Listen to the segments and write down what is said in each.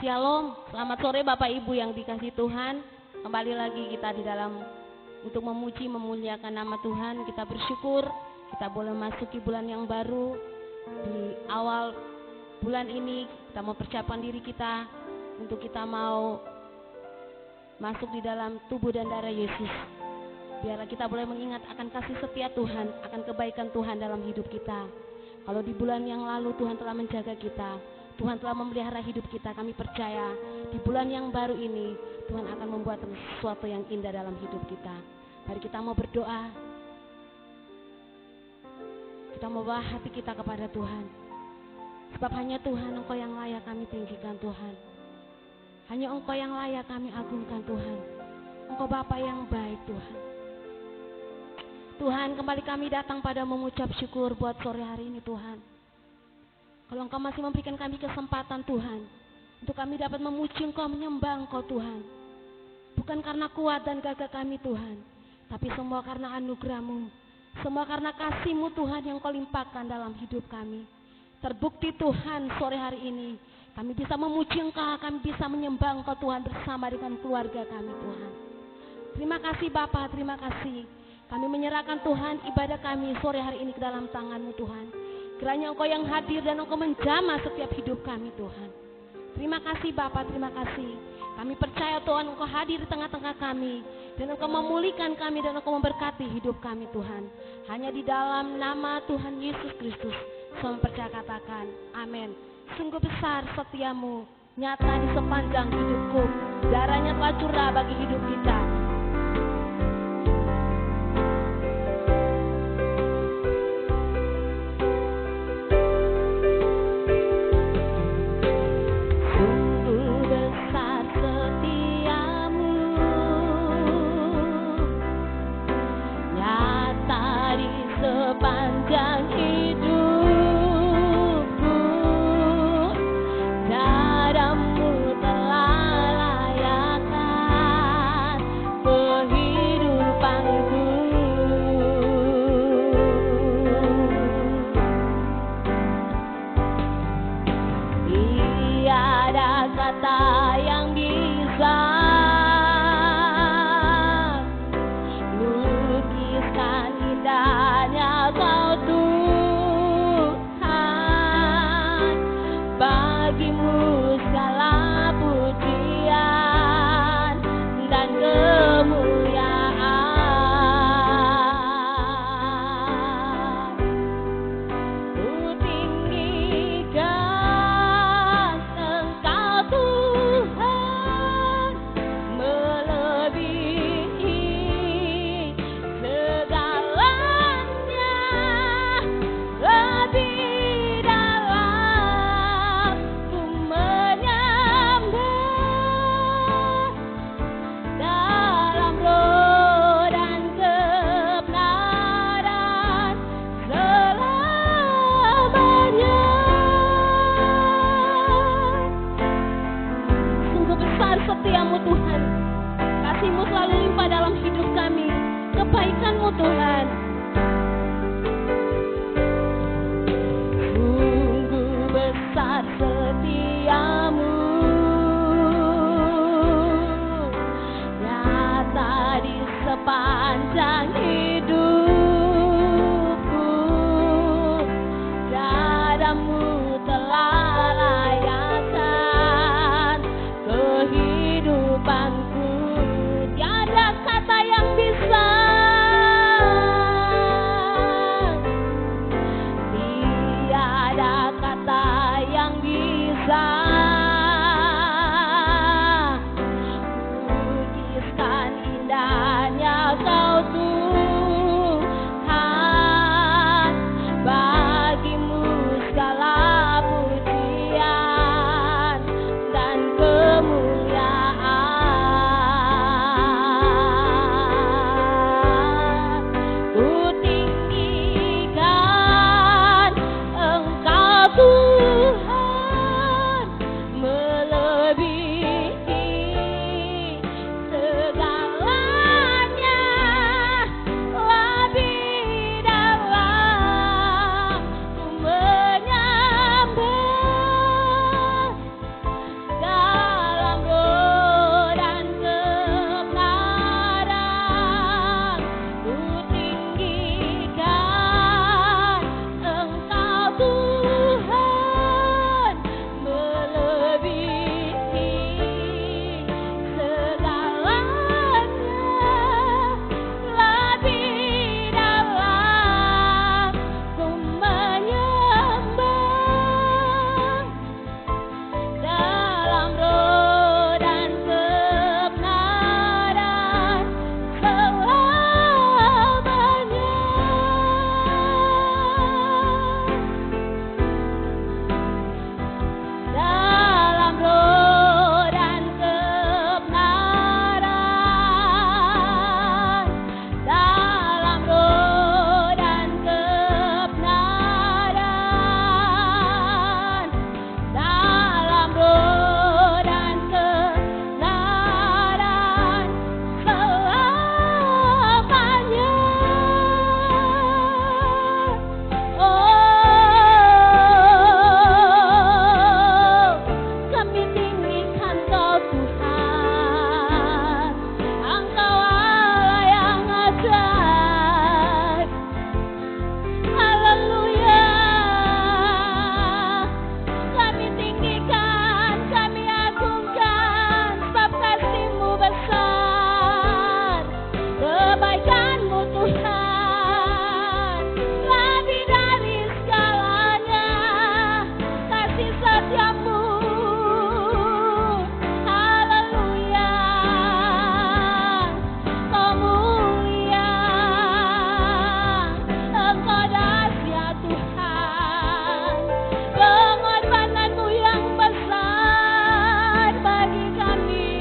Shalom, selamat sore Bapak Ibu yang dikasihi Tuhan. Kembali lagi kita di dalam untuk memuji memuliakan nama Tuhan. Kita bersyukur kita boleh masuki bulan yang baru. Di awal bulan ini kita mau persiapkan diri kita untuk kita mau masuk di dalam tubuh dan darah Yesus. Biarlah kita boleh mengingat akan kasih setia Tuhan, akan kebaikan Tuhan dalam hidup kita. Kalau di bulan yang lalu Tuhan telah menjaga kita, Tuhan telah memelihara hidup kita, kami percaya di bulan yang baru ini Tuhan akan membuat sesuatu yang indah dalam hidup kita. Mari kita mau berdoa. Kita mau bawa hati kita kepada Tuhan. Sebab hanya Tuhan, Engkau yang layak kami tinggikan Tuhan. Hanya Engkau yang layak kami agungkan Tuhan. Engkau Bapa yang baik Tuhan. Tuhan, kembali kami datang pada mengucap syukur buat sore hari ini Tuhan. Kalau Engkau masih memberikan kami kesempatan Tuhan, untuk kami dapat memuji Engkau, menyembah Engkau Tuhan. Bukan karena kuat dan gagah kami Tuhan, tapi semua karena anugerah-Mu. Semua karena kasih-Mu Tuhan yang Kau limpahkan dalam hidup kami. Terbukti Tuhan sore hari ini, kami bisa memuji Engkau, kami bisa menyembah Engkau Tuhan bersama dengan keluarga kami Tuhan. Terima kasih Bapa, terima kasih. Kami menyerahkan Tuhan ibadah kami sore hari ini ke dalam tangan-Mu Tuhan. Kiranya Engkau yang hadir dan Engkau menjamah setiap hidup kami Tuhan. Terima kasih Bapa, terima kasih. Kami percaya Tuhan Engkau hadir di tengah-tengah kami. Dan Engkau memulihkan kami dan Engkau memberkati hidup kami Tuhan. Hanya di dalam nama Tuhan Yesus Kristus. Saya percaya katakan, amin. Sungguh besar setiamu, nyata di sepanjang hidupku. Darahnya telah curah bagi hidup kita. padamu. Haleluya, Kau mulia, Engkau dahsyat Tuhan. Pengorbananmu yang besar bagi kami.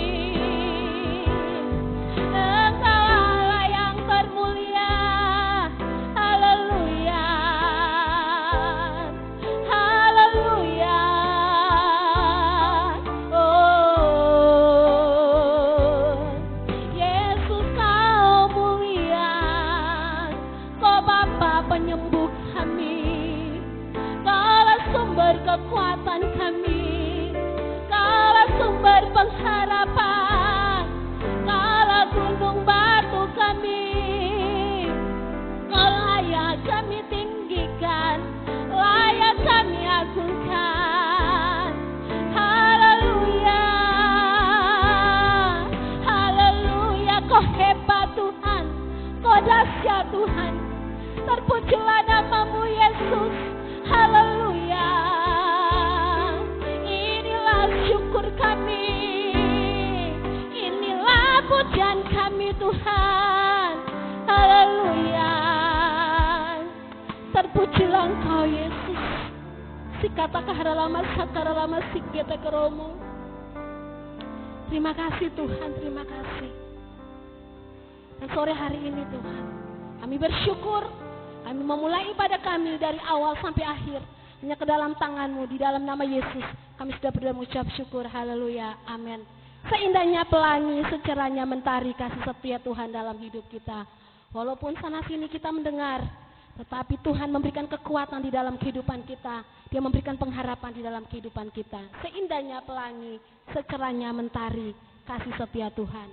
Engkau Allah yang termulia. Haleluya, haleluya. Oh, Yesus Kau mulia. Kau Bapa penyembuh kami. Kaulah sumber kekuatan kami. Kaulah sumber pengharapan. Kaulah gunung batu kami. Kau layak kami tinggikan, layak kami agungkan. Haleluya, haleluya. Kau hebat Tuhan, Kau dahsyat Tuhan. Terpujilah namamu Yesus. Haleluya. Inilah syukur kami, inilah pujian kami Tuhan. Haleluya. Terpujilah Engkau Yesus. Sikata kaharalama sakaralama siketa keromo. Terima kasih Tuhan, terima kasih. Dan sore hari ini Tuhan, kami bersyukur. Kami memulai ibadah kami dari awal sampai akhir hanya ke dalam tangan-Mu. Di dalam nama Yesus kami sudah berdoa mengucap syukur. Haleluya, amin. Seindahnya pelangi, secerahnya mentari kasih setia Tuhan dalam hidup kita. Walaupun sana sini kita mendengar, tetapi Tuhan memberikan kekuatan di dalam kehidupan kita. Dia memberikan pengharapan di dalam kehidupan kita. Seindahnya pelangi, secerahnya mentari kasih setia Tuhan.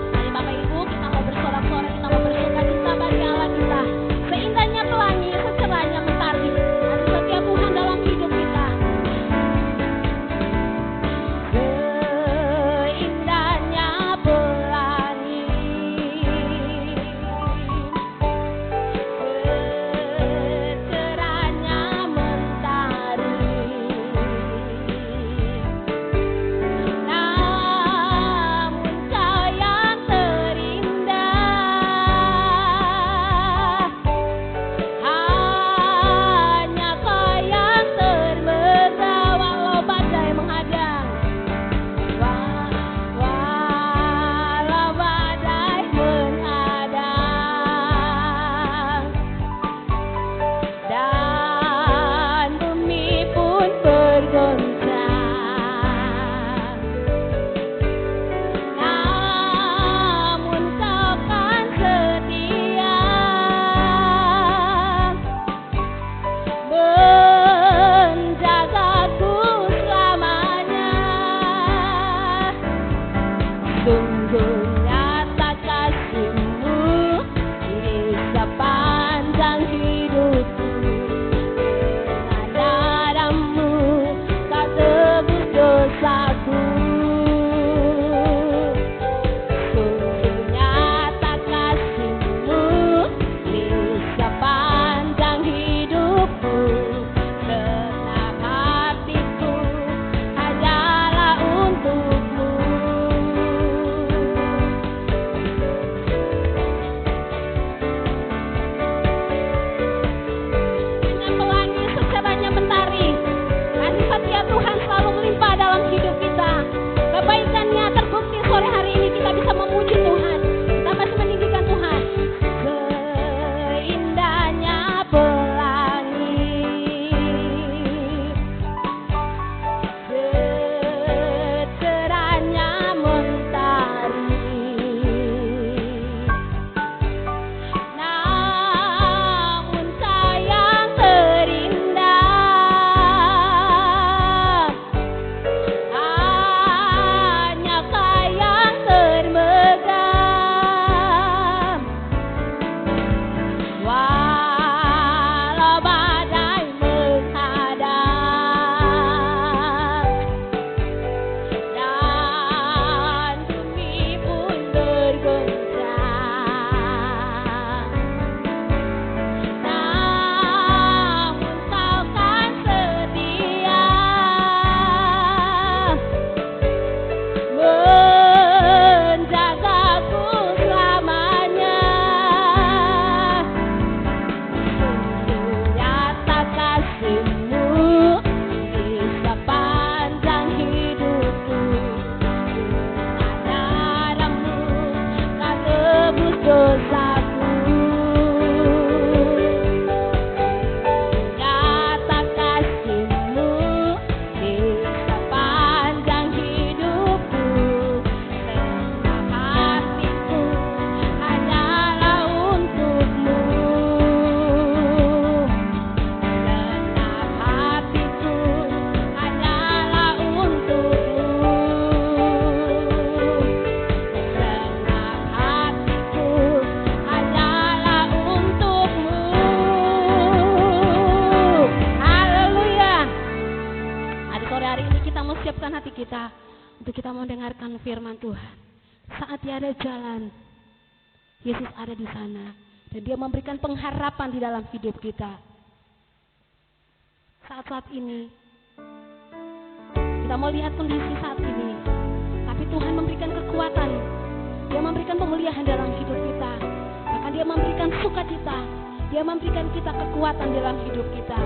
Mari Bapak Ibu, kita mau bersorak-sorai, kita mau bersuka-cita bagi Allah kita. Seindahnya pelangi, secerahnya mentari kasih setia Tuhan dalam hidup kita. Seindahnya pelangi, secerahnya mentari. untuk kita mendengarkan firman Tuhan. Saat tiada jalan, Yesus ada di sana dan Dia memberikan pengharapan di dalam hidup kita. Saat-saat ini kita mau lihat kondisi saat ini, tapi Tuhan memberikan kekuatan. Dia memberikan pemulihan dalam hidup kita. Bahkan Dia memberikan sukacita. Dia memberikan kita kekuatan dalam hidup kita.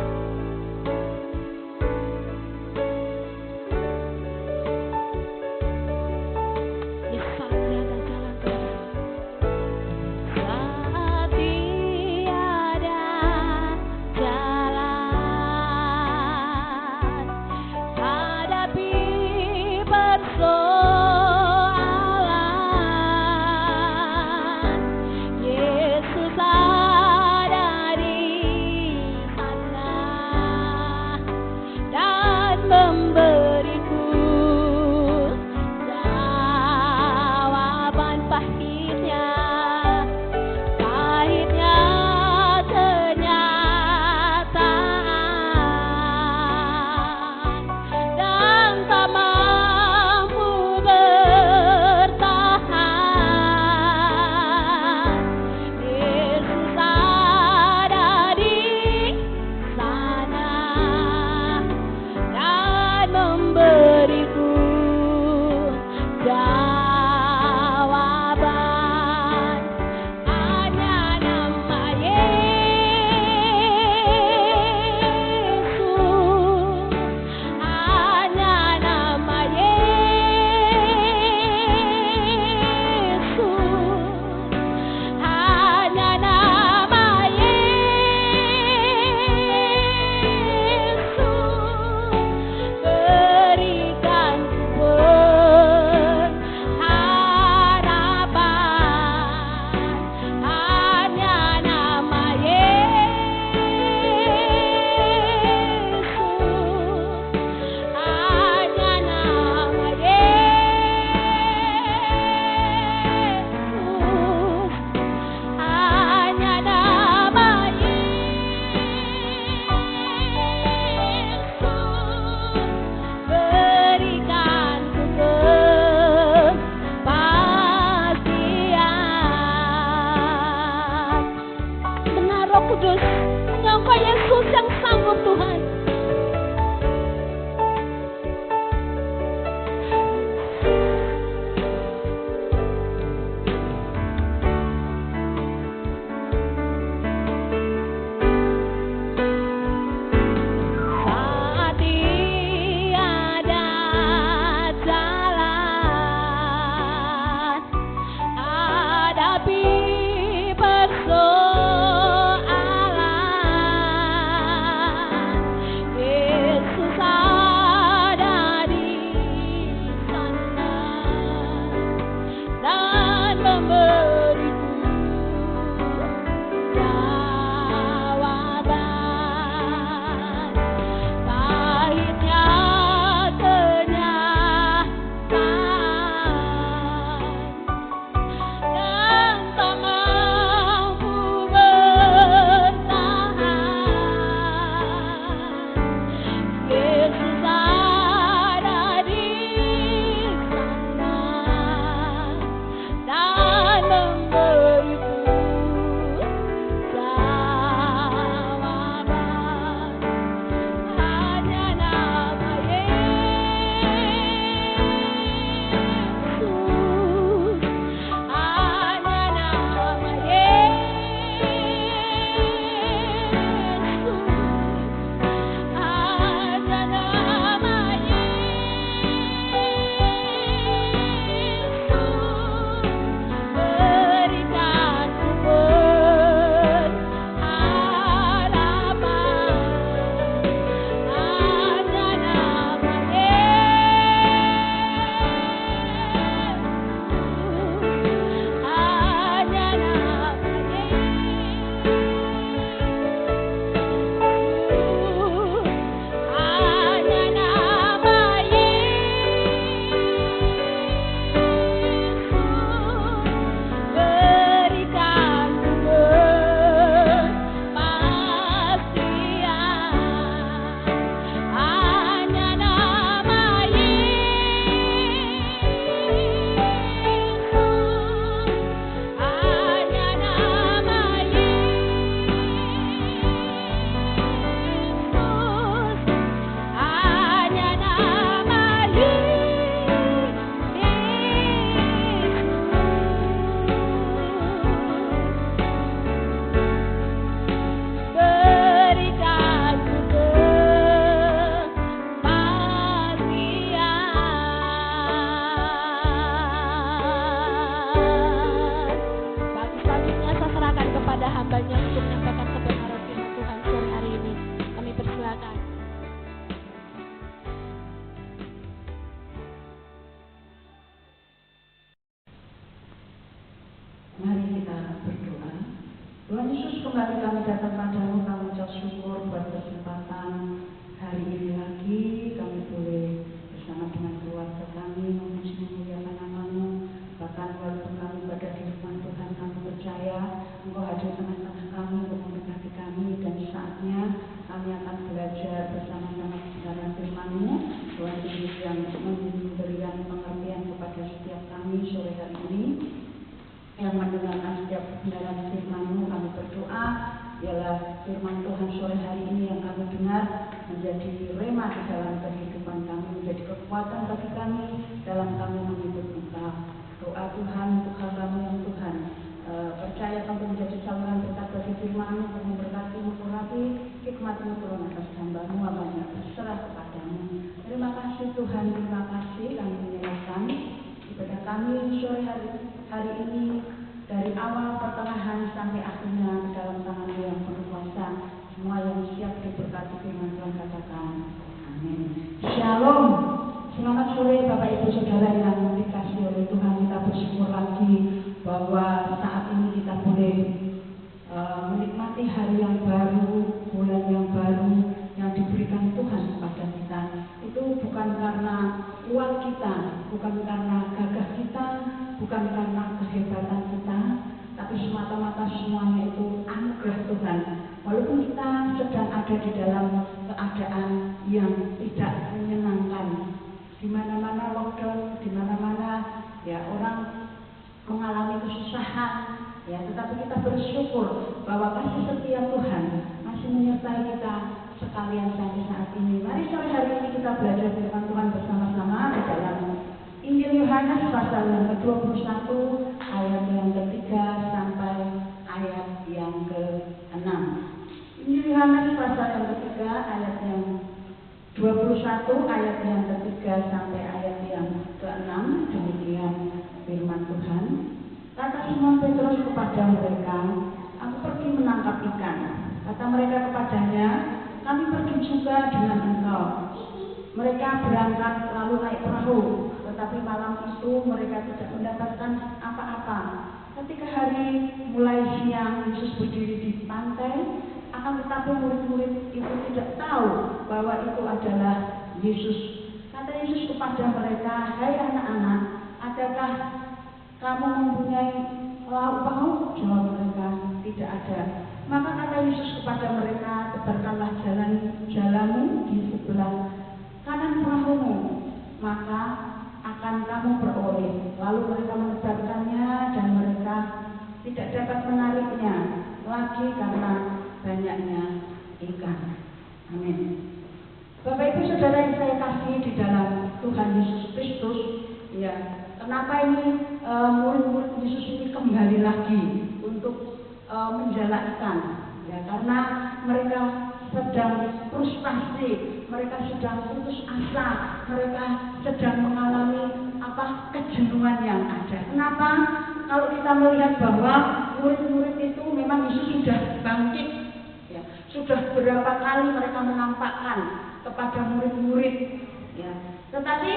hambanya untuk menyampaikan kebenaran firman Tuhan sore hari ini. Kami persilakan. Mari kita berdoa. Tuhan Yesus, kembali kami datang padamu, kami ucap syukur buat kesempatan hari ini lagi kami boleh bersama dengan keluarga kami memuji memuliakan nama-Mu. Bahkan walaupun kami berada di rumah Tuhan, kami percaya Engkau hadir tengah-tengah kami untuk memberkati kami, dan saatnya kami akan belajar bersama-sama kebenaran firman-Mu. Tuhan Yesus yang memberikan pengertian kepada setiap kami sore hari ini yang mendengarkan setiap kebenaran firman-Mu. Kami berdoa ialah firman Tuhan sore hari ini yang kami dengar menjadi rema di dalam kehidupan kami, menjadi kekuatan bagi kami dalam kami mengikut Engkau. Doa Tuhan untuk hamba-Mu yang Tuhan percaya Engkau menjadi saluran berkat bagi firman-Mu, untuk memberkati, mengurapi hikmat-Mu turun atas hamba-Mu, hamba-Nya berserah kepadamu. Terima kasih Tuhan, terima kasih kami menyerahkan ibadah kami sore hari ini dari awal, pertengahan sampai akhirnya dalam tangan-Mu yang penuh kuasa. Semua yang siap diberkati firman Tuhan katakan amin. Shalom. Selamat sore Bapak Ibu Saudara yang dikasihi oleh Tuhan. Kita bersyukur lagi bahwa saat ini kita boleh menikmati hari yang baru, bulan yang baru yang diberikan Tuhan kepada kita. Itu bukan karena uang kita, bukan karena gagah kita, bukan karena kehebatan kita, tapi semata-mata semuanya itu anugerah Tuhan. Walaupun kita sedang ada di dalam keadaan yang tidak menyenangkan, di mana-mana lockdown, di mana-mana ya orang mengalami kesusahan, ya, tetapi kita bersyukur bahwa kasih setia Tuhan masih menyertai kita sekalian sampai saat ini. Mari sore hari ini kita belajar firman Tuhan bersama-sama di dalam Injil Yohanes pasal yang ke-21 ayat yang ke-3 sampai ayat yang ke-6. Injil Yohanes pasal yang ke-3 ayat yang 21 ayat yang ke-3 sampai ayat yang ke-6. Demikian firman Tuhan. Kata Simon Petrus kepada mereka, "Aku pergi menangkap ikan." Kata mereka kepadanya, "Kami pergi juga dengan engkau." Mereka berangkat lalu naik perahu, tetapi malam itu mereka tidak mendapatkan apa-apa. Ketika hari mulai siang, Yesus berdiri di pantai, akan tetapi murid-murid itu tidak tahu bahwa itu adalah Yesus. Kata Yesus kepada mereka, "Hai anak-anak, adakah kamu mempunyai lauk pauk?" Jawab mereka, "Tidak ada." Maka kata Yesus kepada mereka, "Tebarkanlah jalanmu di sebelah kanan perahumu, maka akan kamu beroleh." Lalu mereka menebarkannya dan mereka tidak dapat menariknya lagi karena banyaknya ikan. Amin. Bapak Ibu Saudara yang saya kasih di dalam Tuhan Yesus Kristus, ya, kenapa ini murid-murid Yesus ini kembali lagi untuk menjala ikan? Ya, karena mereka sedang frustasi, mereka sedang putus asa, mereka sedang mengalami kejenuhan yang ada. Kenapa? Kalau kita melihat bahwa murid-murid itu memang Yesus sudah bangkit, ya, sudah berapa kali mereka menampakkan kepada murid-murid, ya. Tetapi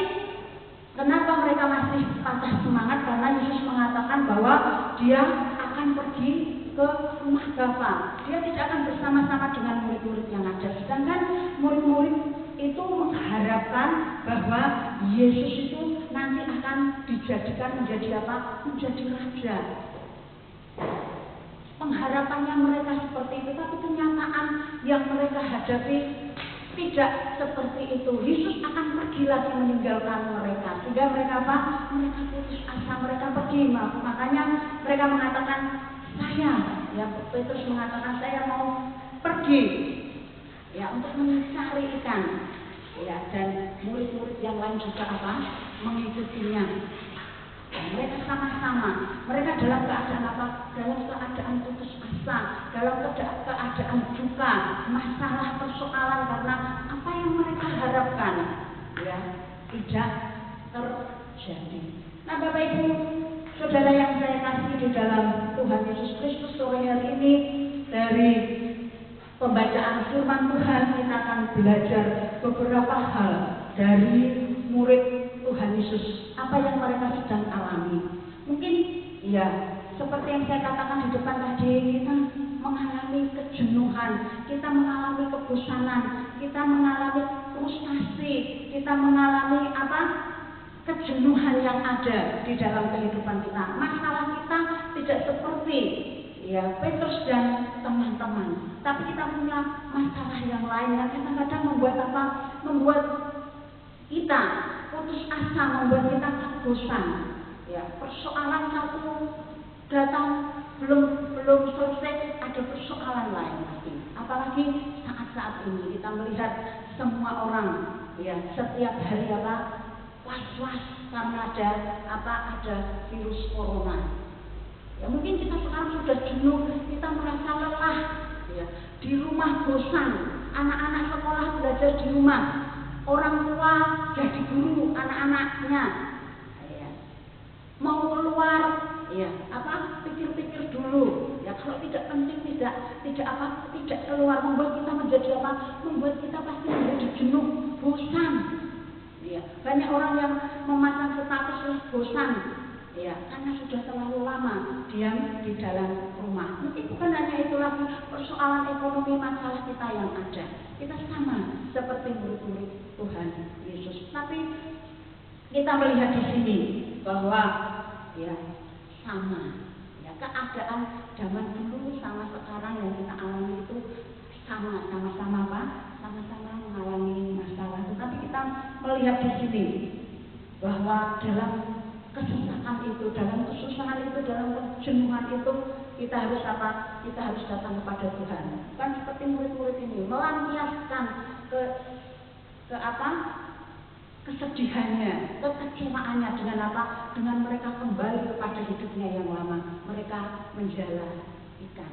kenapa mereka masih patah semangat? Karena Yesus mengatakan bahwa Dia akan pergi ke rumah Bapa. Dia tidak akan bersama-sama dengan murid-murid yang ada. Sedangkan murid-murid itu mengharapkan bahwa Yesus itu nanti akan dijadikan menjadi apa? Menjadi raja. Pengharapannya mereka seperti itu, tapi kenyataan yang mereka hadapi tidak seperti itu. Yesus akan pergi lagi meninggalkan mereka. Sehingga mereka apa? Mereka putus asa, mereka pergi. Makanya mereka mengatakan, Petrus mengatakan, "Saya mau pergi, ya, untuk mencari ikan." Ya, dan murid-murid yang lain juga apa? Mengikutinya. Ya, mereka sama-sama. Mereka dalam keadaan apa? Dalam keadaan putus asa, dalam keadaan duka, masalah, persoalan, karena apa yang mereka harapkan, ya, tidak terjadi. Nah, Bapak Ibu Saudara yang saya kasih di dalam Tuhan Yesus Kristus, sore hari ini firman Tuhan kita akan belajar beberapa hal dari murid Tuhan Yesus, apa yang mereka sedang alami. Mungkin ya seperti yang saya katakan di depan tadi, kita mengalami kejenuhan, kita mengalami kebosanan, kita mengalami frustasi, kita mengalami kejenuhan yang ada di dalam kehidupan kita. Masalah kita tidak seperti ya Petrus dan teman-teman, tapi kita punya masalah yang lain yang kadang-kadang membuat kita putus asa, membuat kita bosan. Ya, persoalan satu datang belum selesai, ada persoalan lain lagi. Apalagi saat ini kita melihat semua orang ya setiap hari was-was karena ada virus corona. Ya mungkin kita sekarang sudah jenuh, kita merasa lelah, ya. Di rumah bosan, anak-anak sekolah belajar di rumah, orang tua jadi guru anak-anaknya, ya. Mau keluar, ya pikir-pikir dulu, ya kalau tidak penting tidak keluar, membuat kita pasti menjadi jenuh, bosan. Ya, banyak orang yang memasang status bosan. Ya, karena sudah terlalu lama diam di dalam rumah. Mungkin bukan hanya itu lagi, persoalan ekonomi, masalah kita yang ada. Kita sama seperti murid-murid Tuhan Yesus. Tapi kita melihat di sini bahwa ya sama. Ya, keadaan zaman dulu sama sekarang yang kita alami itu sama-sama mengalami masalah. Tetapi kita melihat di sini bahwa dalam kesusahan itu, dalam kejenuhan itu, kita harus Kita harus datang kepada Tuhan. Kan seperti murid-murid ini melampiaskan kesedihannya, kekecewaannya dengan dengan mereka kembali kepada hidupnya yang lama. Mereka menjala ikan.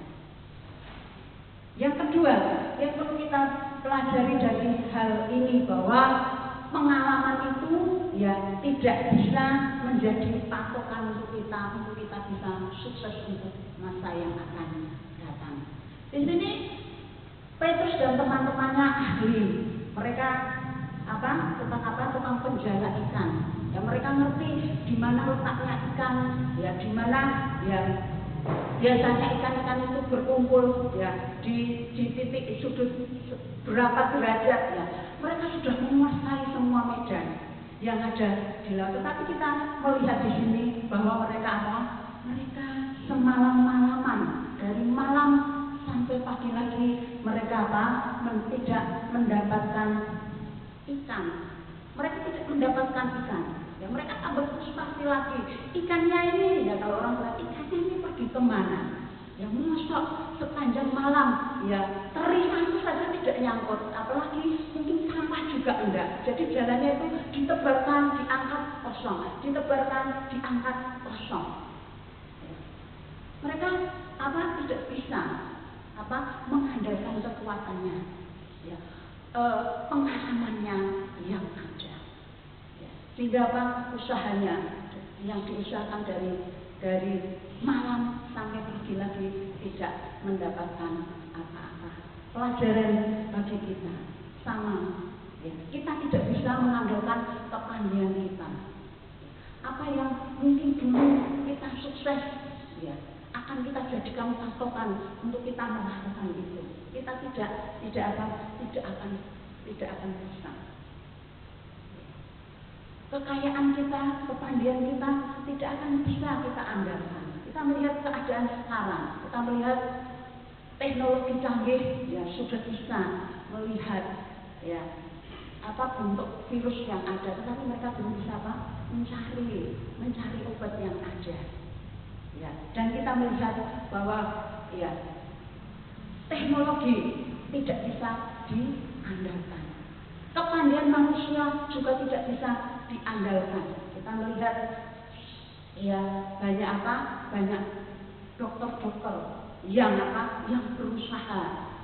Yang kedua, yang perlu kita pelajari dari hal ini bahwa pengalaman itu ya tidak bisa menjadi patokan untuk kita bisa sukses untuk masa yang akan datang. Di sini Petrus dan teman-temannya ahli, mereka tukang penjala ikan. Ya mereka ngerti di mana letaknya ikan, ya di mana ya biasanya ikan-ikan itu berkumpul ya di titik sudut berapa derajat ya. Mereka sudah menguasai semua medan yang ada di laut. Tetapi kita melihat di sini bahwa mereka semalam-malaman, dari malam sampai pagi lagi mereka tidak mendapatkan ikan. Mereka tidak mendapatkan ikan. Ya, mereka tambah frustasi lagi. Ikannya ini, ya kalau orang bilang ikannya ini pergi kemana? Ya mosok sepanjang malam, ya terima itu saja tidak nyangkut, apalagi mungkin sampah juga enggak. Jadi jalannya itu ditebarkan, diangkat kosong, ditebarkan, diangkat kosong. Ya. Mereka tidak bisa mengandalkan kekuatannya, ya pengalamannya yang ada. Ya. Sehingga usahanya yang diusahakan dari malam sampai pagi lagi tidak mendapatkan apa-apa. Pelajaran bagi kita sama. Ya. Kita tidak bisa mengandalkan kepandaian kita. Apa yang mungkin dulu kita sukses, ya akan kita jadikan patokan untuk kita melakukan itu. Kita tidak akan bisa. Kekayaan kita, kepandaian kita tidak akan bisa kita andalkan. Kita melihat keadaan sekarang, kita melihat teknologi canggih, ya sudah bisa melihat ya bentuk virus yang ada, tetapi mereka belum bisa mencari obat yang ada. Ya, dan kita melihat bahwa ya teknologi tidak bisa diandalkan. Kepandaian manusia juga tidak bisa diandalkan. Kita melihat ya banyak dokter-dokter yang apa? Yang berusaha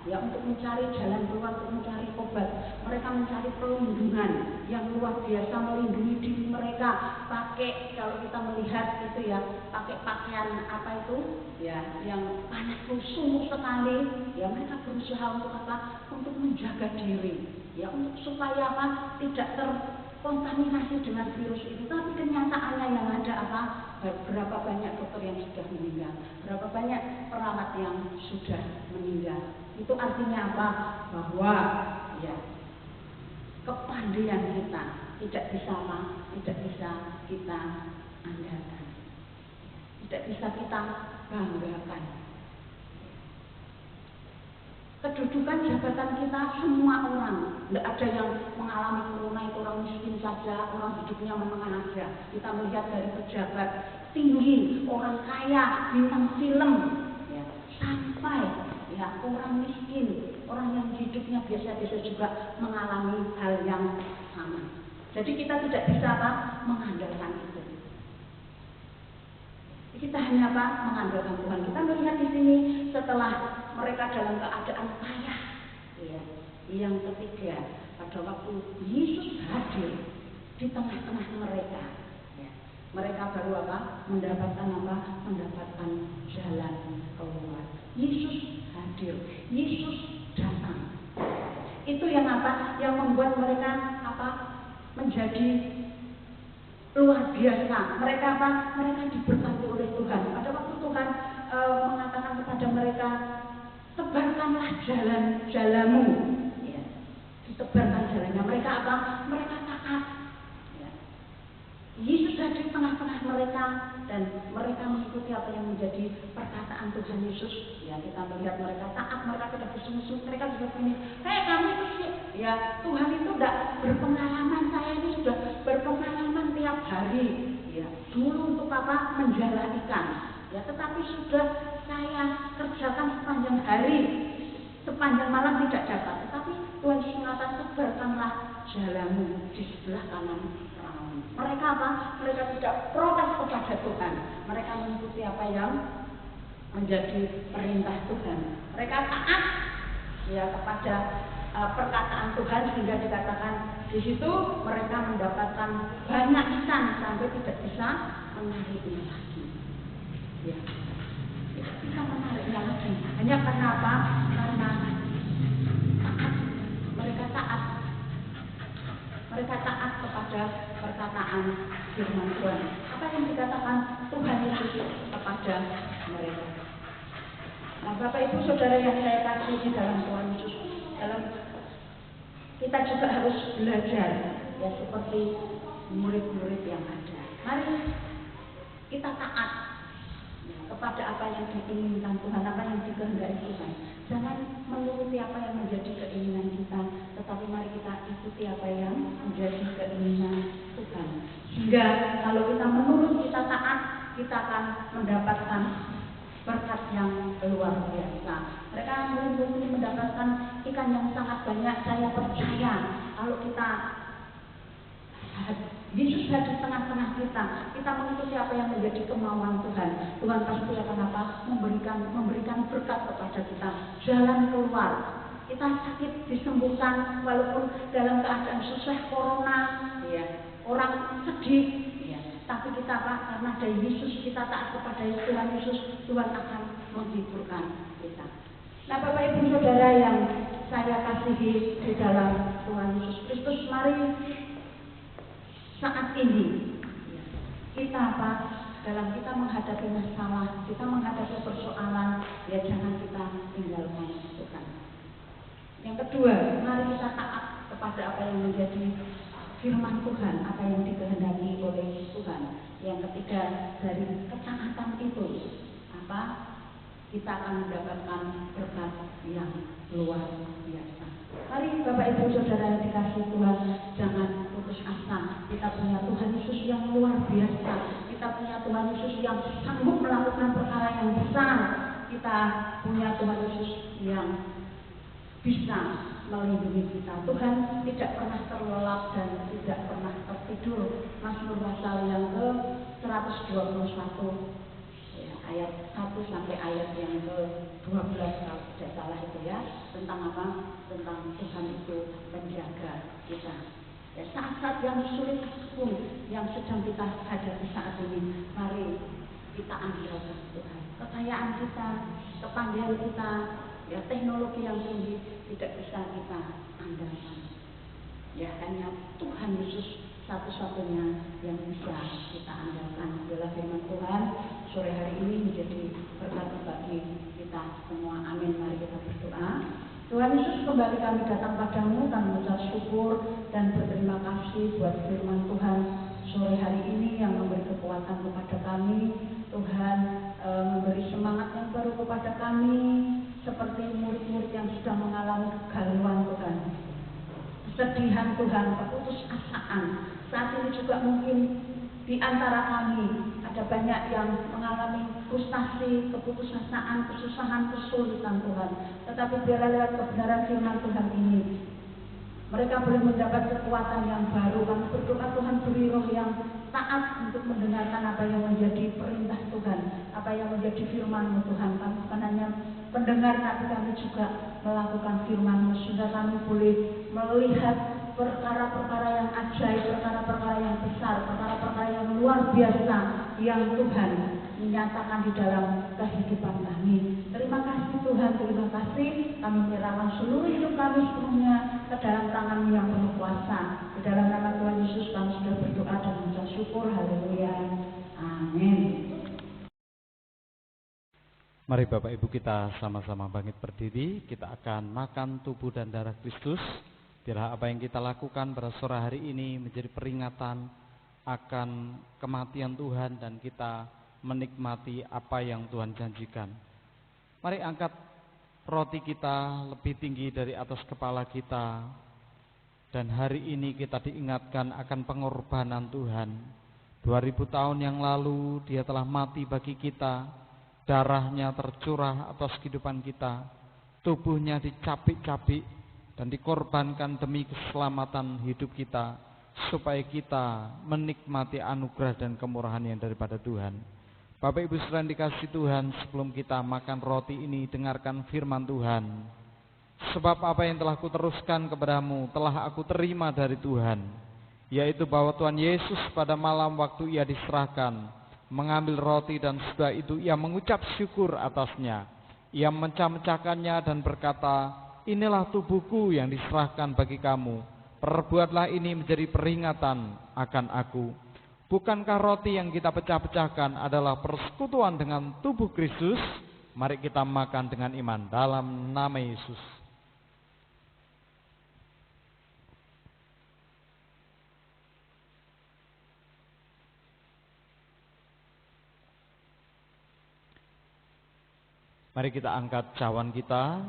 ya untuk mencari jalan keluar, untuk mencari obat. Mereka mencari perlindungan yang luar biasa, melindungi diri mereka pakai, kalau kita melihat itu ya, pakai pakaian apa itu ya, yang panas sungguh sekali ya. Mereka berusaha untuk apa? Untuk menjaga diri ya, untuk supaya apa? Tidak terkontaminasi dengan virus itu. Tapi kenyataannya yang ada apa? Berapa banyak dokter yang sudah meninggal, berapa banyak perawat yang sudah meninggal. Itu artinya apa? Bahwa ya kepandaian kita tidak bisa apa? Tidak bisa kita andalkan, tidak bisa kita banggakan. Kedudukan jabatan kita semua orang, tidak ada yang mengalami corona itu orang miskin saja, orang hidupnya menengah aja. Kita melihat dari pejabat tinggi, orang kaya, bintang film, ya, sampai ya orang miskin, orang yang hidupnya biasa-biasa juga mengalami hal yang sama. Jadi kita tidak bisa apa? Mengandalkan itu. Kita hanya apa? Mengandalkan Tuhan. Kita melihat di sini setelah mereka dalam keadaan payah, ya. Yang ketiga, pada waktu Yesus hadir di tengah-tengah mereka, ya. Mereka baru apa? Mendapatkan apa? Mendapatkan jalan keluar. Yesus hadir, Yesus datang. Itu yang apa? Yang membuat mereka apa? Menjadi luar biasa. Mereka apa? Mereka diberkati oleh Tuhan. Pada waktu Tuhan mengatakan kepada mereka, tebarkanlah jalan-jalanmu. Ya. Ditebarkan jalannya. Mereka apa? Mereka taat. Ya. Yesus hadir di tengah-tengah mereka dan mereka mengikuti apa yang menjadi perkataan Tuhan Yesus. Ya, kita melihat mereka taat, mereka tidak bersungut-sungut, mereka juga begini, hei kamu itu sih, ya Tuhan itu tidak berpengalaman, saya ini sudah berpengalaman tiap hari, ya dulu untuk apa? Menjala ikan, ya tetapi sudah saya kerjakan sepanjang hari, sepanjang malam tidak dapat, tetapi Tuhan Yesus mengatakan tebarkanlah jalanmu di sebelah kanan perahu. Mereka apa? Mereka tidak protes kepada Tuhan, mereka mengikuti apa yang menjadi perintah Tuhan. Mereka taat ya kepada perkataan Tuhan, sehingga dikatakan di situ mereka mendapatkan banyak ikan sampai tidak bisa menariknya lagi. Ya, tidak bisa menariknya lagi. Hanya karena apa? Karena taat. Mereka taat. Mereka taat kepada perkataan firman Tuhan. Apa yang dikatakan Tuhan Yesus kepada mereka. Nah, Bapak Ibu Saudara yang saya kasih di dalam Tuhan Yesus, kita juga harus belajar ya seperti murid-murid yang ada. Mari kita taat ya, kepada apa yang diinginkan Tuhan, apa yang dikehendaki Tuhan. Jangan menuruti apa yang menjadi keinginan kita, tetapi mari kita ikuti apa yang menjadi keinginan Tuhan. Sehingga kalau kita menurut, kita taat, kita akan mendapatkan berkat yang luar biasa. Mereka murid-murid mendapatkan ikan yang sangat banyak. Saya percaya kalau kita Yesus hadir di tengah-tengah kita mengikuti apa yang menjadi kemauan Tuhan. Tuhan pasti akan apa? Memberikan berkat kepada kita, jalan keluar. Kita sakit disembuhkan walaupun dalam keadaan susah corona, ya, orang sedih. Tapi kita apa? Karena ada Yesus, kita taat kepada Tuhan Yesus, Tuhan akan menghiburkan kita. Nah, Bapak Ibu Saudara yang saya kasihi di dalam Tuhan Yesus Kristus, mari saat ini kita apa? Dalam kita menghadapi masalah, kita menghadapi persoalan, ya jangan kita tinggalkan Tuhan. Yang kedua, mari kita taat kepada apa yang menjadi firman Tuhan, apa yang dikehendaki oleh Tuhan. Yang ketiga, dari ketaatan itu apa? Kita akan mendapatkan berkat yang luar biasa. Mari Bapak Ibu Saudara yang dikasihi Tuhan, jangan putus asa. Kita punya Tuhan Yesus yang luar biasa. Kita punya Tuhan Yesus yang sanggup melakukan perkara yang besar. Kita punya Tuhan Yesus yang bisa melindungi kita. Tuhan tidak pernah terlelap dan tidak pernah tertidur. Mazmur pasal yang ke 121 ya, ayat 1 sampai ayat yang ke-12 kalau tidak salah itu ya, tentang apa? Tentang Tuhan itu menjaga kita. Ya, saat-saat yang sulit pun yang sedang kita hadapi saat ini, mari kita andalkan Tuhan. Kekayaan kita, kepandaian kita, ya teknologi yang tinggi tidak bisa kita andalkan. Ya, hanya Tuhan Yesus satu-satunya yang bisa kita andalkan. Adalah firman Tuhan sore hari ini menjadi berkat bagi kita semua. Amin. Mari kita berdoa. Tuhan Yesus, kembali kami datang padamu, kami mengucap syukur dan berterima kasih buat firman Tuhan sore hari ini yang memberi kekuatan kepada kami. Tuhan memberi semangat yang baru kepada kami, seperti murid-murid yang sudah mengalami kegalauan Tuhan, kesedihan Tuhan, keputusasaan. Saat ini juga mungkin di antara kami ada banyak yang mengalami frustasi, keputusasaan, kesusahan, kesulitan Tuhan. Tetapi biarlah lewat kebenaran firman Tuhan ini mereka boleh mendapat kekuatan yang baru. Kami berdoa Tuhan beri roh yang taat untuk mendengarkan apa yang menjadi perintah Tuhan, apa yang menjadi firman Tuhan. Kami bukan hanya pendengar, tapi kami juga melakukan firman-Mu, sehingga kami boleh melihat perkara-perkara yang ajaib, perkara-perkara yang besar, perkara-perkara yang luar biasa yang Tuhan menyatakan di dalam kehidupan kami. Terima kasih Tuhan, terima kasih. Kami menyerahkan seluruh hidup kami sepenuhnya ke dalam tangan-Mu yang penuh kuasa. Di dalam nama Tuhan Yesus kami sudah berdoa dan mengucap syukur. Haleluya. Amin. Mari Bapak Ibu kita sama-sama bangkit berdiri. Kita akan makan tubuh dan darah Kristus. Biarlah apa yang kita lakukan pada sore hari ini menjadi peringatan akan kematian Tuhan dan kita menikmati apa yang Tuhan janjikan. Mari angkat roti kita lebih tinggi dari atas kepala kita. Dan hari ini kita diingatkan akan pengorbanan Tuhan. 2000 tahun yang lalu Dia telah mati bagi kita. Darahnya tercurah atas kehidupan kita. Tubuhnya dicapik-capik dan dikorbankan demi keselamatan hidup kita, supaya kita menikmati anugerah dan kemurahan yang daripada Tuhan. Bapak Ibu saudara dikasih Tuhan, sebelum kita makan roti ini, dengarkan firman Tuhan. Sebab apa yang telah kuteruskan kepadamu telah aku terima dari Tuhan, yaitu bahwa Tuhan Yesus pada malam waktu Ia diserahkan, mengambil roti dan setelah itu Ia mengucap syukur atasnya. Ia memecah-mecahkannya dan berkata, inilah tubuhku yang diserahkan bagi kamu. Perbuatlah ini menjadi peringatan akan aku. Bukankah roti yang kita pecah-pecahkan adalah persekutuan dengan tubuh Kristus? Mari kita makan dengan iman dalam nama Yesus. Mari kita angkat cawan kita.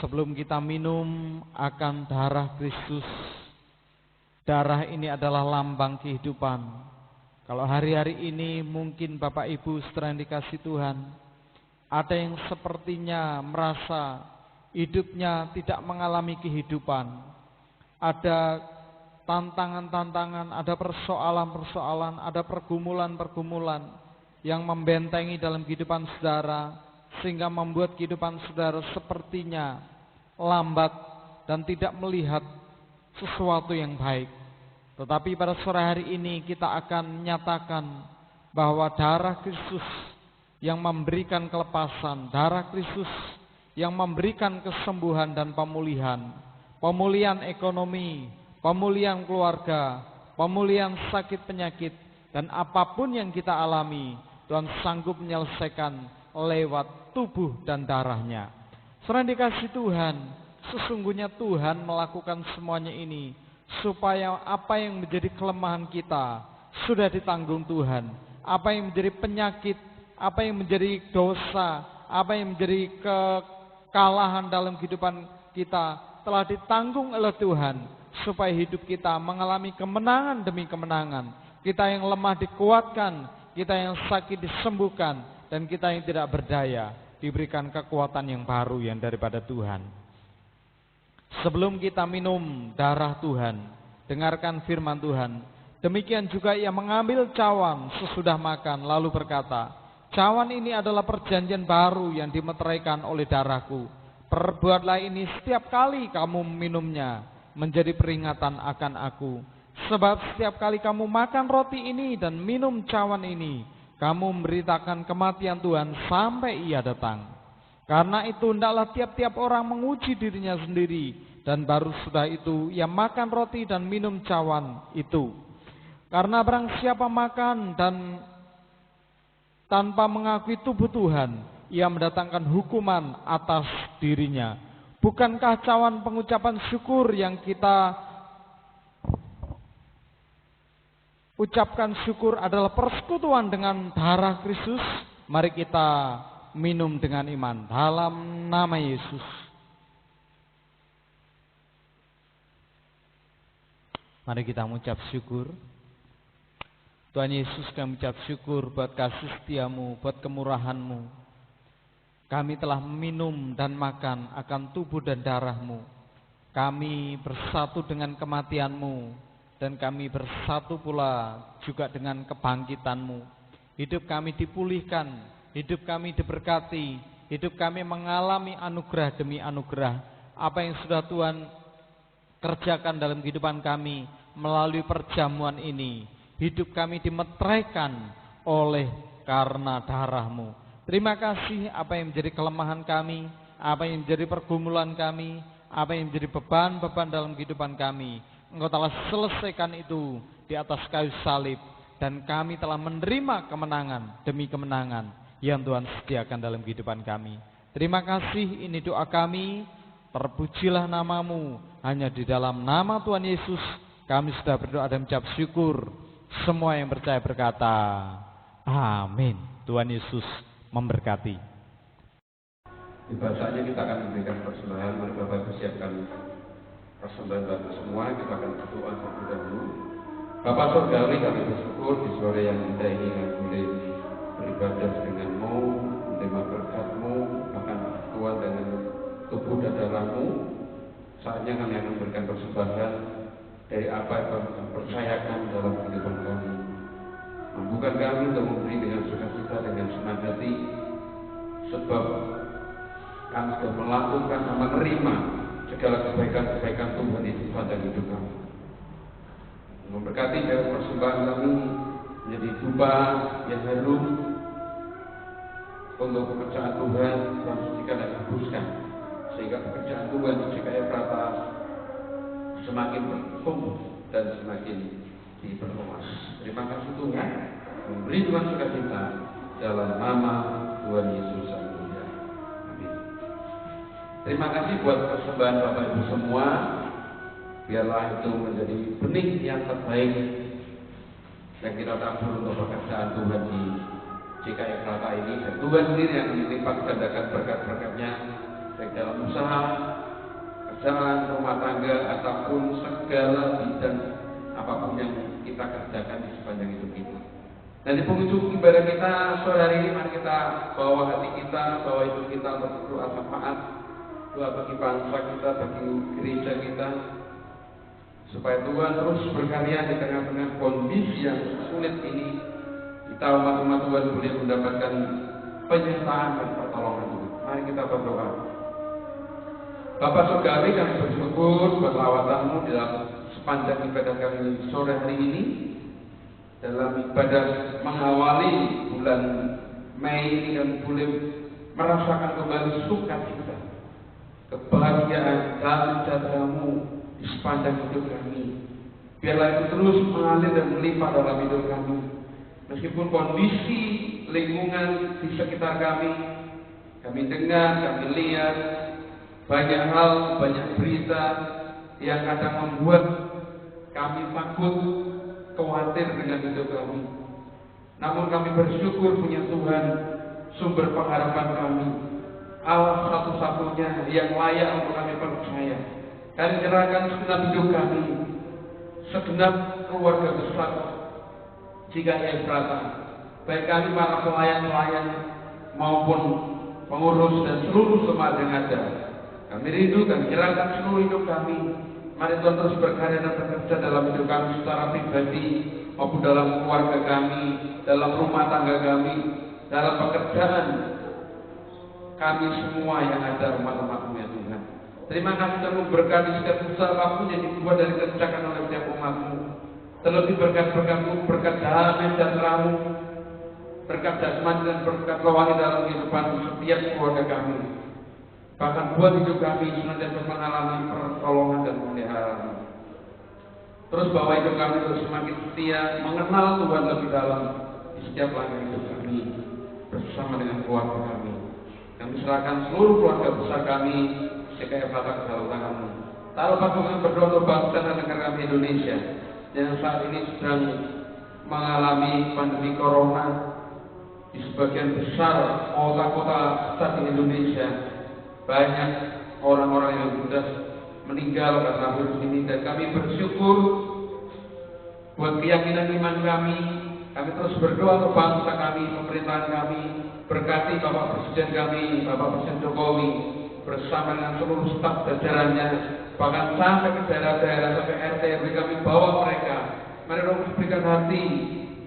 Sebelum kita minum akan darah Kristus. Darah ini adalah lambang kehidupan. Kalau hari-hari ini mungkin Bapak Ibu saudara yang dikasih Tuhan, ada yang sepertinya merasa hidupnya tidak mengalami kehidupan. Ada tantangan-tantangan, ada persoalan-persoalan, ada pergumulan-pergumulan yang membentengi dalam kehidupan saudara, sehingga membuat kehidupan saudara sepertinya lambat dan tidak melihat sesuatu yang baik. Tetapi pada sore hari ini kita akan menyatakan bahwa darah Kristus yang memberikan kelepasan, darah Kristus yang memberikan kesembuhan dan pemulihan, pemulihan ekonomi, pemulihan keluarga, pemulihan sakit penyakit, dan apapun yang kita alami, Tuhan sanggup menyelesaikan lewat tubuh dan darahnya. Saudara dikasih Tuhan, sesungguhnya Tuhan melakukan semuanya ini supaya apa yang menjadi kelemahan kita sudah ditanggung Tuhan. Apa yang menjadi penyakit, apa yang menjadi dosa, apa yang menjadi kekalahan dalam kehidupan kita telah ditanggung oleh Tuhan, supaya hidup kita mengalami kemenangan demi kemenangan. Kita yang lemah dikuatkan, kita yang sakit disembuhkan, dan kita yang tidak berdaya diberikan kekuatan yang baru yang daripada Tuhan. Sebelum kita minum darah Tuhan, dengarkan firman Tuhan. Demikian juga ia mengambil cawan sesudah makan, lalu berkata, cawan ini adalah perjanjian baru yang dimeteraikan oleh darahku. Perbuatlah ini setiap kali kamu meminumnya, menjadi peringatan akan aku. Sebab setiap kali kamu makan roti ini dan minum cawan ini, kamu memberitakan kematian Tuhan sampai ia datang. Karena itu hendaklah tiap-tiap orang menguji dirinya sendiri, dan baru sudah itu ia makan roti dan minum cawan itu. Karena barang siapa makan dan tanpa mengakui tubuh Tuhan, ia mendatangkan hukuman atas dirinya. Bukankah cawan pengucapan syukur yang kita ucapkan syukur adalah persekutuan dengan darah Kristus? Mari kita minum dengan iman dalam nama Yesus. Mari kita mengucap syukur. Tuhan Yesus, kami ucap syukur buat kasih setiamu, buat kemurahanmu. Kami telah minum dan makan akan tubuh dan darahmu. Kami bersatu dengan kematianmu, dan kami bersatu pula juga dengan kebangkitanmu. Hidup kami dipulihkan, hidup kami diberkati, hidup kami mengalami anugerah demi anugerah. Apa yang sudah Tuhan kerjakan dalam kehidupan kami melalui perjamuan ini, hidup kami dimeteraikan oleh karena darah-Mu. Terima kasih apa yang menjadi kelemahan kami, apa yang menjadi pergumulan kami, apa yang menjadi beban-beban dalam kehidupan kami. Engkau telah selesaikan itu di atas kayu salib, dan kami telah menerima kemenangan demi kemenangan yang Tuhan sediakan dalam kehidupan kami. Terima kasih, ini doa kami. Terpujilah nama-Mu. Hanya di dalam nama Tuhan Yesus kami sudah berdoa dan mengucap syukur. Semua yang percaya berkata, amin. Tuhan Yesus memberkati. Tiba saatnya kita akan memberikan persembahan. Mari Bapak Ibu siapkan persembahan bagi semua. Kita akan berdoa terlebih dahulu. Bapak Surgawi, kami bersyukur di sore yang indah ini kami boleh beribadah dengan-Mu, menerima berkat-Mu, bahkan Tuhan dengan tubuh dan darah-Mu. Saatnya kami akan memberikan persembahan dari apa yang kami percayakan dalam kehidupan kami. Mampukan kami untuk memberi dengan sukacita, dengan senang hati, sebab kami sudah melakukan dan menerima segala kebaikan-kebaikan Tuhan di sepanjang hidup kami. Memberkati dalam persembahan kami menjadi dupa yang harum untuk pekerjaan Tuhan yang sucikan dan kuduskan, sehingga pekerjaan Tuhan di GKI Efrata semakin bertumbuh dan semakin diperluas. Terima kasih Tuhan, memberi Tuhan sukacita dalam nama Tuhan Yesus yang mulia. Amin. Terima kasih buat persembahan Bapak Ibu semua. Biarlah itu menjadi benih yang terbaik yang kita tabur untuk pekerjaan Tuhan di GKI Efrata ini. Dan Tuhan sendiri yang melipat gandakan berkat-berkatnya baik dalam usaha, kerjaan, rumah tangga, ataupun segala bidang apapun yang kita kerjakan di sepanjang hidup kita. Dan di penghujung ibadah kita sore hari ini, mari kita bawa hati kita, bawa hidup kita untuk berdoa syafaat, doa bagi bangsa kita, bagi gereja kita, supaya Tuhan terus berkarya di tengah-tengah kondisi yang sulit ini. Kita umat-umat Tuhan boleh mendapatkan penyertaan dan pertolongan Tuhan. Mari kita berdoa. Bapak Surgawi, kami bersyukur buat lawatan-Mu dalam sepanjang ibadah kami sore hari ini, dalam ibadah mengawali bulan Mei ini kami boleh merasakan kembali sukacita, kebahagiaan dan darah-Mu di sepanjang hidup kami. Biarlah itu terus mengalir dan melimpah dalam hidup kami. Meskipun kondisi lingkungan di sekitar kami dengar, kami lihat banyak hal, banyak berita yang kadang membuat kami takut, khawatir dengan hidup kami. Namun kami bersyukur punya Tuhan, sumber pengharapan kami, Allah satu-satunya yang layak untuk kami percaya. Kami serahkan segenap hidup kami, segenap keluarga besar GKI Efrata, baik kami para pelayan-pelayan maupun pengurus dan seluruh jemaat yang ada. Kami rindu, kami serahkan seluruh hidup kami Mari Tuhan terus berkarya dan bekerja dalam hidup kami secara pribadi maupun dalam keluarga kami, dalam rumah tangga kami, dalam pekerjaan kami semua yang ada umat-umat-Mu ya Tuhan. Terima kasih Tuhan memberkati setiap usaha apapun yang dibuat dan dikerjakan oleh setiap umat-Mu. Terlebih berkat-berkat-Mu, berkat damai dan Ramu, berkat jasmani dan berkat rohani dalam kehidupan setiap keluarga kami. Bahkan buat hidup kami senantiasa mengalami pertolongan dan pemeliharaan. Terus bawa hidup kami terus semakin setia, mengenal Tuhan lebih dalam di setiap langkah hidup kami bersama dengan keluarga kami. Kami serahkan seluruh keluarga besar kami sebagai Efratah ke dalam tangan-Mu. Tak lupa kami berdoa untuk bangsa dan negara kami Indonesia yang saat ini sedang mengalami pandemi corona. Di sebagian besar kota-kota besar di Indonesia banyak orang-orang yang sudah meninggal karena virus ini, dan kami bersyukur buat keyakinan iman kami. Kami terus berdoa untuk bangsa kami, pemerintahan kami, berkati Bapak Presiden kami, Bapak Presiden Jokowi bersama dengan seluruh staf jajarannya, bahkan sampai ke daerah-daerah, sampai RT RW kami bawa mereka. Mari Roh Kudus berikan hati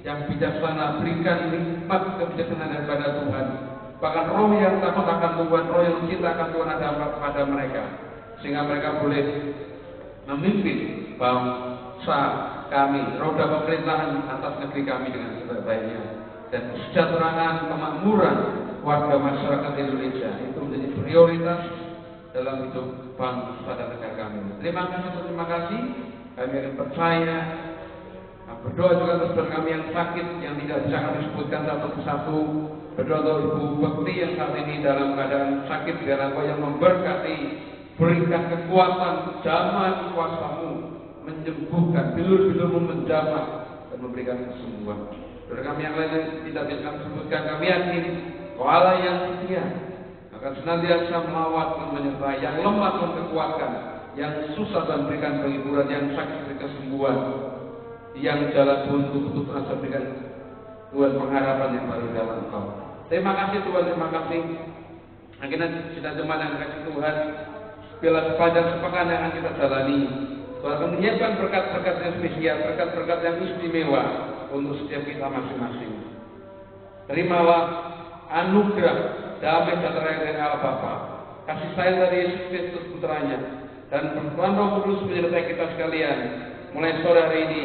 yang bijaksana, berikan nikmat kebijaksanaan daripada Tuhan. Bahkan roh yang takut akan Tuhan, roh yang cinta akan Tuhan ada pada mereka, sehingga mereka boleh memimpin bangsa kami, roda pemerintahan atas negeri kami dengan sebaik-baiknya, dan kesejahteraan, kemakmuran warga masyarakat Indonesia itu menjadi prioritas dalam hidup bangsa dan negara kami. Terima kasih. Kami akan percaya. Berdoa juga untuk saudara kami yang sakit, yang tidak bisa kami sebutkan satu persatu. Berdoa untuk Ibu Bekti yang saat ini dalam keadaan sakit, biar Engkau yang memberkati, berikan kekuatan, jamah kuasa-Mu, menyembuhkan, bilur-bilur-Mu menjamah dan memberikan kesembuhan. Saudara kami yang lain tidak bisa kami sebutkan, kami yakin Kau Allah yang setia akan senantiasa melawat dan menyertai, yang lemah dan kekuatkan, yang susah dan berikan penghiburan, yang sakit berikan kesembuhan, yang jalan buntu putus asa berikan Tuhan pengharapan yang baru dalam Engkau. Terima kasih Tuhan, terima kasih. Akhirnya kita jemaat yang kasih Tuhan, bila sepanjang sepekan yang akan kita jalani, Tuhan akan menyiapkan berkat-berkat yang spesial, berkat-berkat yang istimewa untuk setiap kita masing-masing. Terimalah anugerah damai sejahtera dari Allah Bapa, kasih sayang dari Yesus Kristus Putranya, dan bertuhan Roh Kudus menyertai kita sekalian mulai sore hari ini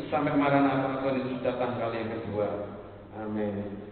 sampai Maranatha Tuhan Yesus datang kali yang kedua. Amin.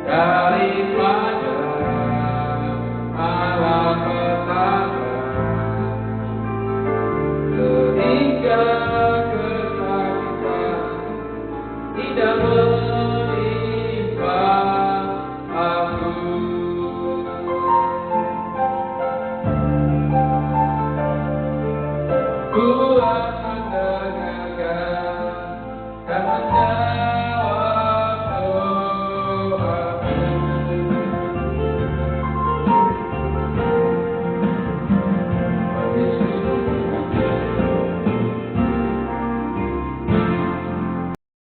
Dari